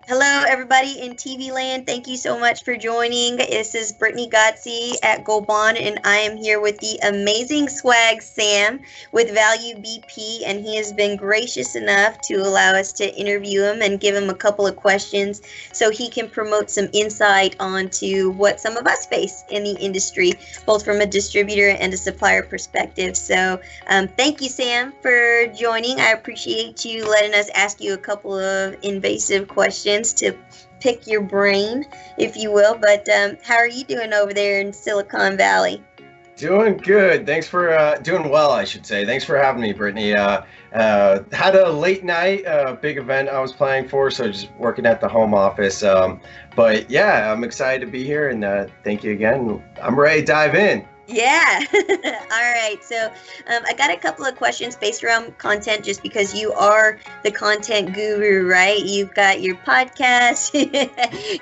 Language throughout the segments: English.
Hello, everybody in TV land. Thank you so much for joining. This is Britney Godsey at Gold Bond, and I am here with the amazing swag Sam with Value BP, and he has been gracious enough to allow us to interview him and give him a couple of questions so he can promote some insight onto what some of us face in the industry, both from a distributor and a supplier perspective. So thank you, Sam, for joining. I appreciate you letting us ask you a couple of invasive questions to pick your brain, if you will. But how are you doing over there in Silicon Valley? Doing good. Thanks for doing well, I should say. Thanks for having me, Brittany. Had a late night, big event I was playing for, so just working at the home office. But yeah, I'm excited to be here, and thank you again. I'm ready to dive in. Yeah. All right. So I got a couple of questions based around content, just because you are the content guru, right? You've got your podcast.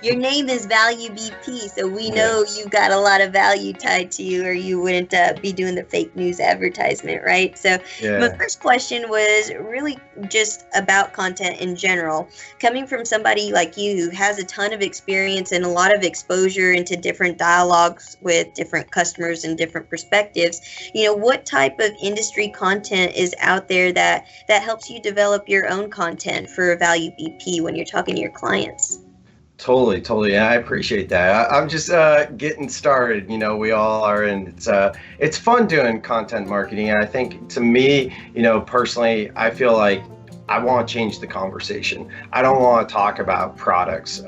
Your name is Value BP. So we know you've got a lot of value tied to you, or you wouldn't be doing the fake news advertisement, right? So my first question was really just about content in general. Coming from somebody like you who has a ton of experience and a lot of exposure into different dialogues with different customers and different perspectives, what type of industry content is out there that helps you develop your own content for Value BP when you're talking to your clients? Totally. And I appreciate that. I'm just getting started. We all are, and it's fun doing content marketing. And I think, to me, personally, I feel like I want to change the conversation. I don't want to talk about products.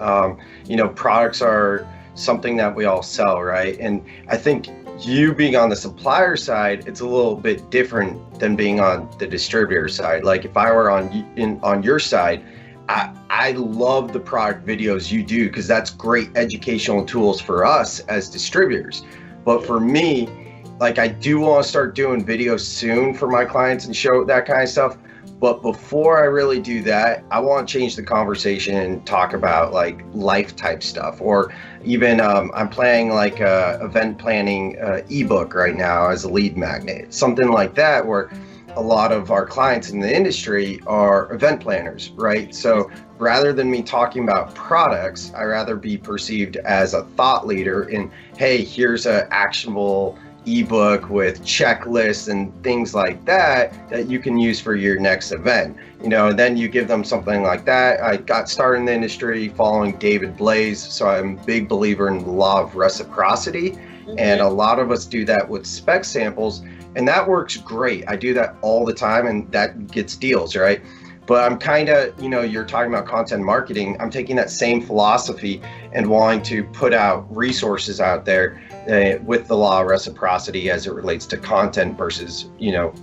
Products are something that we all sell, right? And I think you being on the supplier side, it's a little bit different than being on the distributor side. Like, if I were on your side, I love the product videos you do, because that's great educational tools for us as distributors. But for me, like, I do want to start doing videos soon for my clients and show that kind of stuff. But before I really do that, I want to change the conversation and talk about like life type stuff, or even I'm planning like a event planning ebook right now as a lead magnet, something like that, where a lot of our clients in the industry are event planners, right? So rather than me talking about products, I rather be perceived as a thought leader in, hey, here's an actionable ebook with checklists and things like that you can use for your next event. And then you give them something like that. I got started in the industry following David Blaze, so I'm a big believer in the law of reciprocity. And a lot of us do that with spec samples, and that works great. I do that all the time, and that gets deals, right? But I'm kind of, you're talking about content marketing. I'm taking that same philosophy and wanting to put out resources out there with the law of reciprocity as it relates to content versus,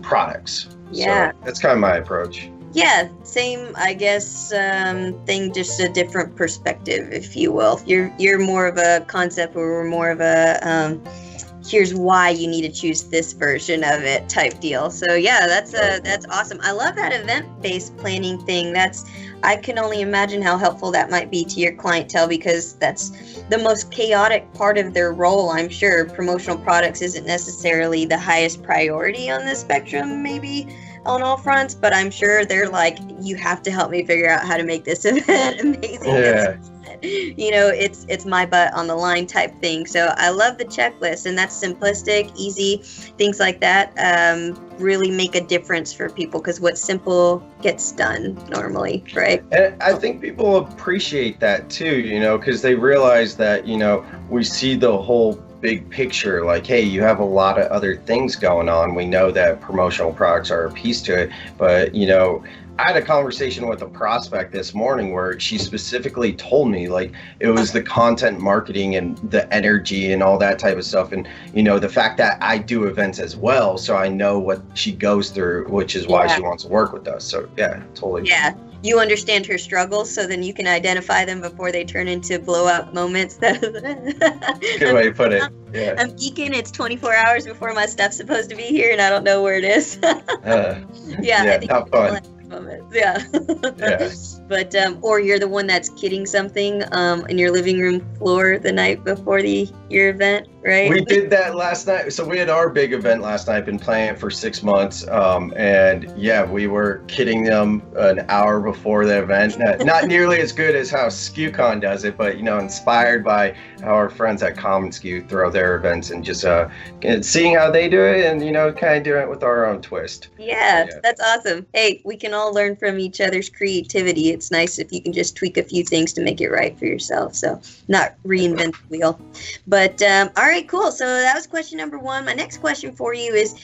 products. Yeah. So that's kind of my approach. Yeah, same, I guess, thing, just a different perspective, if you will. You're more of a concept, or we're more of a here's why you need to choose this version of it type deal. So yeah, that's awesome. I love that event-based planning thing. I can only imagine how helpful that might be to your clientele, because that's the most chaotic part of their role. I'm sure promotional products isn't necessarily the highest priority on the spectrum, maybe on all fronts, but I'm sure they're like, you have to help me figure out how to make this event amazing. Yeah. It's my butt on the line type thing. So I love the checklist, and that's simplistic, easy, things like that really make a difference for people, because what's simple gets done normally, right? And I think people appreciate that too, because they realize that, we see the whole big picture, like, hey, you have a lot of other things going on. We know that promotional products are a piece to it, but I had a conversation with a prospect this morning where she specifically told me, like, it was the content marketing and the energy and all that type of stuff. And, the fact that I do events as well, so I know what she goes through, which is why she wants to work with us. So yeah, totally. Yeah. You understand her struggles, so then you can identify them before they turn into blowout moments. Good way to put it. Yeah. I'm geeking. It's 24 hours before my stuff's supposed to be here, and I don't know where it is. Yeah, not fun. Yeah. But or you're the one that's kidding something in your living room floor the night before your event. right? We did that last night. So we had our big event last night, been playing it for 6 months. And yeah, we were kidding them an hour before the event. Not nearly as good as how SKUCon does it, but, inspired by how our friends at Common SKU throw their events and just seeing how they do it and, kind of doing it with our own twist. Yeah, that's awesome. Hey, we can all learn from each other's creativity. It's nice if you can just tweak a few things to make it right for yourself. So not reinvent the wheel. But all right, cool. So that was question number one. My next question for you is,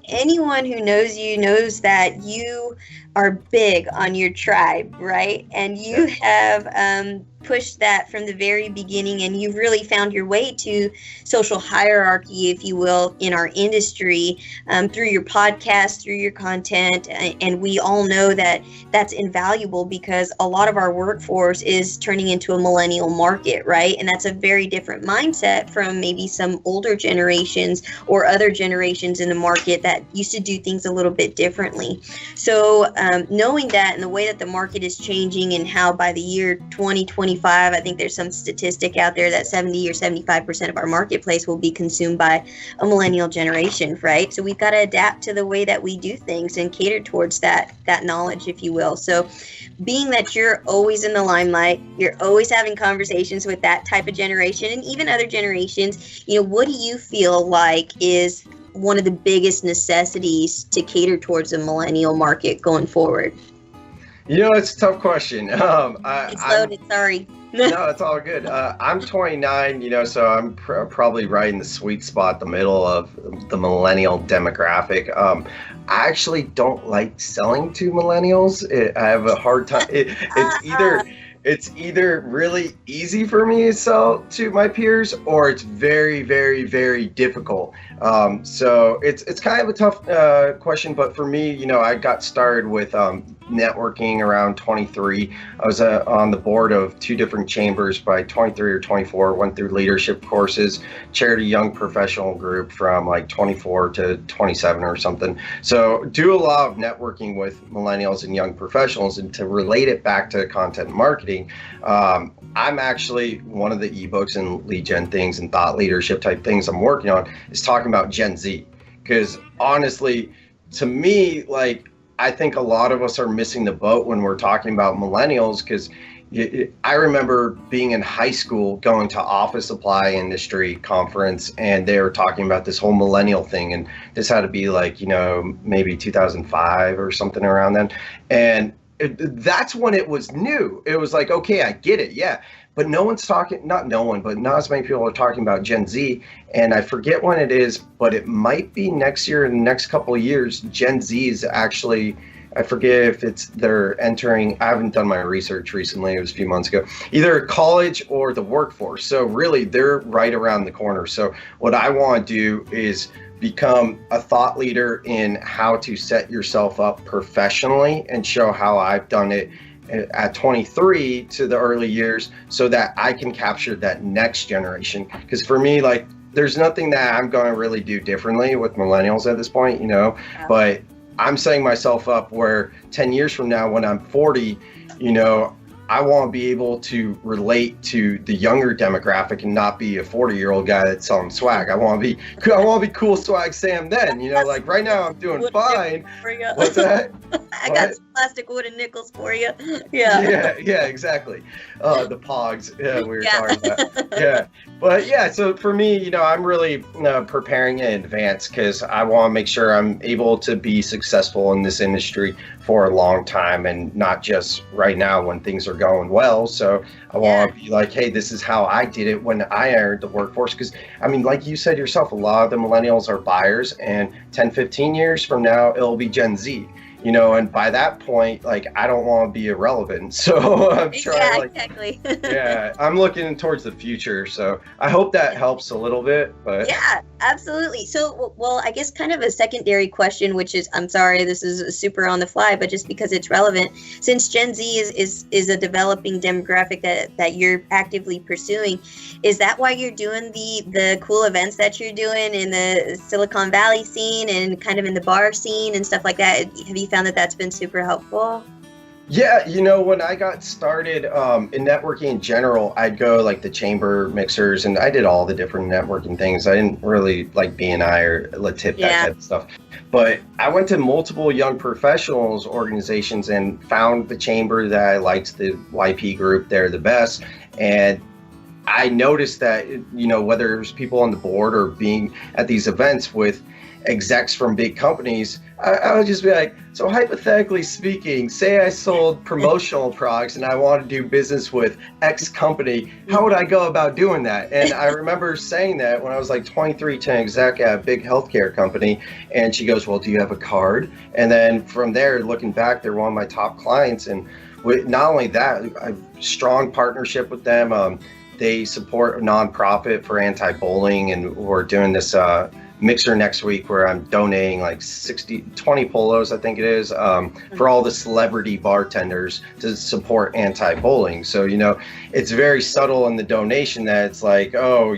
anyone who knows you knows that you are big on your tribe, right? And you have pushed that from the very beginning, and you've really found your way to social hierarchy, if you will, in our industry through your podcast, through your content. And we all know that that's invaluable because a lot of our workforce is turning into a millennial market, right? And that's a very different mindset from maybe some older generations or other generations in the market that used to do things a little bit differently. So knowing that and the way that the market is changing and how by the year 2025, I think there's some statistic out there that 70 or 75% of our marketplace will be consumed by a millennial generation, right? So we've got to adapt to the way that we do things and cater towards that knowledge, if you will. So being that you're always in the limelight, you're always having conversations with that type of generation and even other generations, what do you feel like is one of the biggest necessities to cater towards the millennial market going forward? It's a tough question. It's loaded, sorry. No, it's all good. I'm 29, so I'm probably right in the sweet spot, the middle of the millennial demographic. I actually don't like selling to millennials. I have a hard time. It's either really easy for me to sell to my peers, or it's very, very, very difficult. So it's kind of a tough question, but for me, I got started with networking around 23. I was on the board of 2 different chambers by 23 or 24, went through leadership courses, chaired a young professional group from like 24 to 27 or something. So do a lot of networking with millennials and young professionals. And to relate it back to content marketing, I'm actually one of the ebooks and lead gen things and thought leadership type things I'm working on is talking about Gen Z. Because honestly, to me, I think a lot of us are missing the boat when we're talking about millennials, because I remember being in high school going to office supply industry conference, and they were talking about this whole millennial thing, and this had to be maybe 2005 or something around then. And that's when it was new. It was like, okay, I get it. Yeah. But no one's talking, not no one, but not as many people are talking about Gen Z. And I forget when it is, but it might be next year, in the next couple of years. Gen Z is actually, I forget if they're entering, I haven't done my research recently, it was a few months ago, either college or the workforce. So really, they're right around the corner. So what I want to do is become a thought leader in how to set yourself up professionally and show how I've done it at 23 to the early years, so that I can capture that next generation. Because for me, there's nothing that I'm going to really do differently with millennials at this point, but I'm setting myself up where 10 years from now, when I'm 40, I want to be able to relate to the younger demographic and not be a 40-year-old guy that's selling swag. I want to be cool swag Sam then, right now I'm doing fine. What's that? I got some plastic wooden nickels for you. Yeah. Yeah, exactly. The pogs we were talking about. Yeah. But yeah, so for me, I'm really preparing in advance because I want to make sure I'm able to be successful in this industry for a long time and not just right now when things are going well. So I want to be like, hey, this is how I did it when I entered the workforce. Because, like you said yourself, a lot of the millennials are buyers, and 10, 15 years from now, it'll be Gen Z. And by that point, I don't want to be irrelevant. So I'm trying, exactly. Yeah, I'm looking towards the future. So I hope that helps a little bit. But yeah, absolutely. So, well, I guess kind of a secondary question, which is, I'm sorry, this is super on the fly, but just because it's relevant, since Gen Z is a developing demographic that you're actively pursuing, is that why you're doing the cool events that you're doing in the Silicon Valley scene and kind of in the bar scene and stuff like that? Have you found that that's been super helpful? Yeah, when I got started in networking in general, I'd go like the chamber mixers, and I did all the different networking things. I didn't really like BNI or Latip, that type of stuff. But I went to multiple young professionals organizations and found the chamber that I liked, the YP group. They're the best. And I noticed that, whether it was people on the board or being at these events with execs from big companies, I would just be like, so hypothetically speaking, say I sold promotional products and I want to do business with X company, how would I go about doing that? And I remember saying that when I was like 23 to an exec at a big healthcare company, and she goes, well, do you have a card? And then from there, looking back, they're one of my top clients. And not only that, I have strong partnership with them. They support a nonprofit for anti-bullying, and we're doing this mixer next week where I'm donating like 20 polos, I think it is, for all the celebrity bartenders to support anti-bullying. So, it's very subtle in the donation that it's like, oh,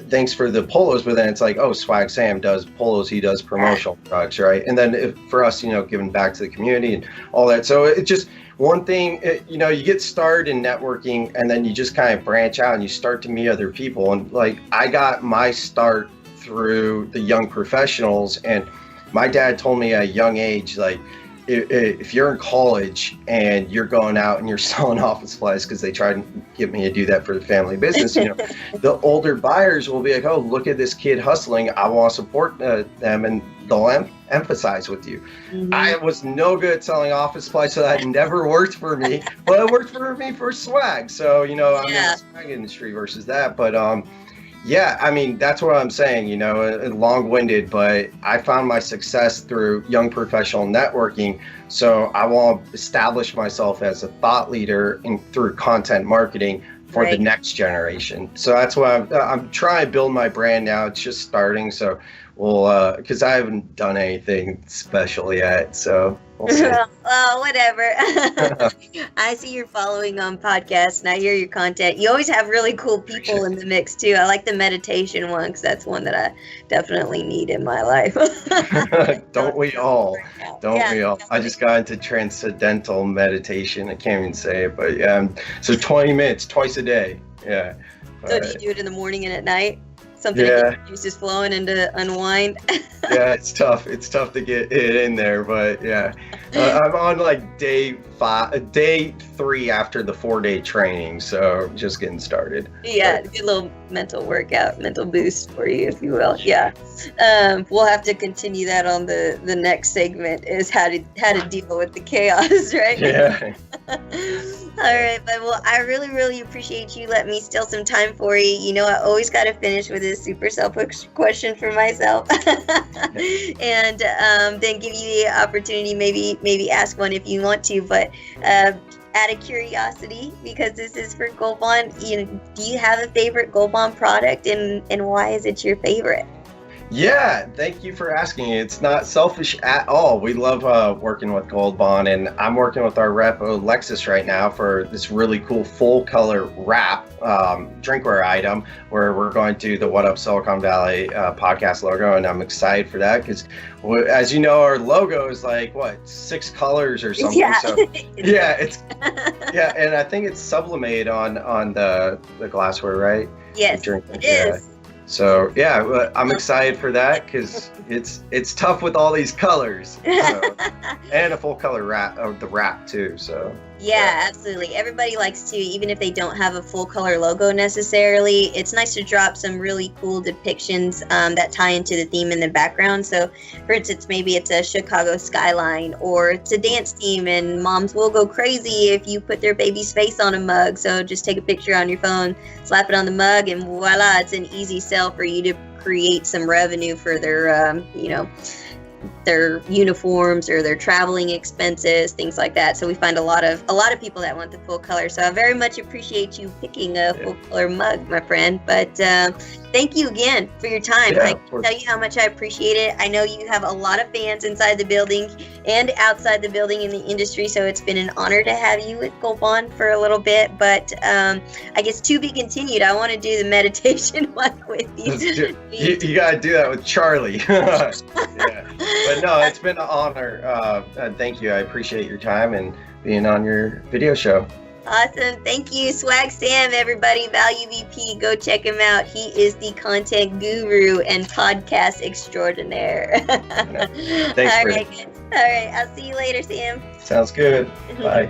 thanks for the polos, but then it's like, oh, Swag Sam does polos, he does promotional products, right? And then for us, giving back to the community and all that. So it just, one thing, you get started in networking and then you just kind of branch out and you start to meet other people. And like, I got my start through the young professionals, and my dad told me at a young age, like, if you're in college and you're going out and you're selling office supplies, because they tried to get me to do that for the family business, the older buyers will be like, oh, look at this kid hustling, I want to support them, and they'll emphasize with you. Mm-hmm. I was no good at selling office supplies, so that never worked for me, but it worked for me for swag. So, I'm in the swag industry versus that. But yeah, I mean, that's what I'm saying, long-winded, but I found my success through young professional networking. So I want to establish myself as a thought leader through content marketing for the next generation. So that's why I'm trying to build my brand now. It's just starting. So because I haven't done anything special yet. So we'll see. Well, whatever. I see you're following on podcasts and I hear your content. You always have really cool people in the mix too. I like the meditation one because that's one that I definitely need in my life. Don't we all? Don't we all? I just got into transcendental meditation. I can't even say it, but yeah. So 20 minutes, twice a day. Yeah. So do you do it in the morning and at night? Something to get juices flowing and to unwind. Yeah, it's tough. It's tough to get it in there, but yeah. I'm on like day 3 after the 4-day training, so just getting started. Yeah, good little mental workout, mental boost for you, if you will. Yeah. We'll have to continue that on the next segment, is how to deal with the chaos, right? Yeah. All right, but well, I really, really appreciate you letting me steal some time for you. I always got to finish with a super selfish question for myself, and then give you the opportunity, maybe ask one if you want to. But out of curiosity, because this is for Gold Bond, do you have a favorite Gold Bond product, and why is it your favorite? Yeah, thank you for asking. It's not selfish at all. We love working with Gold Bond, and I'm working with our rep Alexis right now for this really cool full color wrap drinkware item where we're going to the What Up Silicon Valley podcast logo, and I'm excited for that because, as you know, our logo is like 6 colors or something. Yeah. So yeah, and I think it's sublimated on the glassware, right? Yes, it is. So yeah, I'm excited for that because it's tough with all these colors, and a full color wrap, the wrap too. So yeah, absolutely. Everybody likes to, even if they don't have a full color logo necessarily, it's nice to drop some really cool depictions that tie into the theme in the background. So for instance, maybe it's a Chicago skyline, or it's a dance team, and moms will go crazy if you put their baby's face on a mug. So just take a picture on your phone, slap it on the mug, and voila, it's an easy sell for you to create some revenue for their their uniforms or their traveling expenses, things like that. So we find a lot of people that want the full color. So I very much appreciate you picking a full color mug, my friend. But thank you again for your time. I can tell you how much I appreciate it. I know you have a lot of fans inside the building and outside the building in the industry, so it's been an honor to have you at Gold Bond for a little bit. But I guess to be continued. I want to do the meditation one with you. You got to do that with Charlie. Yeah. But no, it's been an honor. Thank you. I appreciate your time, and being on your video show. Awesome. Thank you, Swag Sam, everybody. Value VP. Go check him out. He is the content guru and podcast extraordinaire. Thanks, All Britt. right, guys. All right. I'll see you later, Sam. Sounds good. Bye.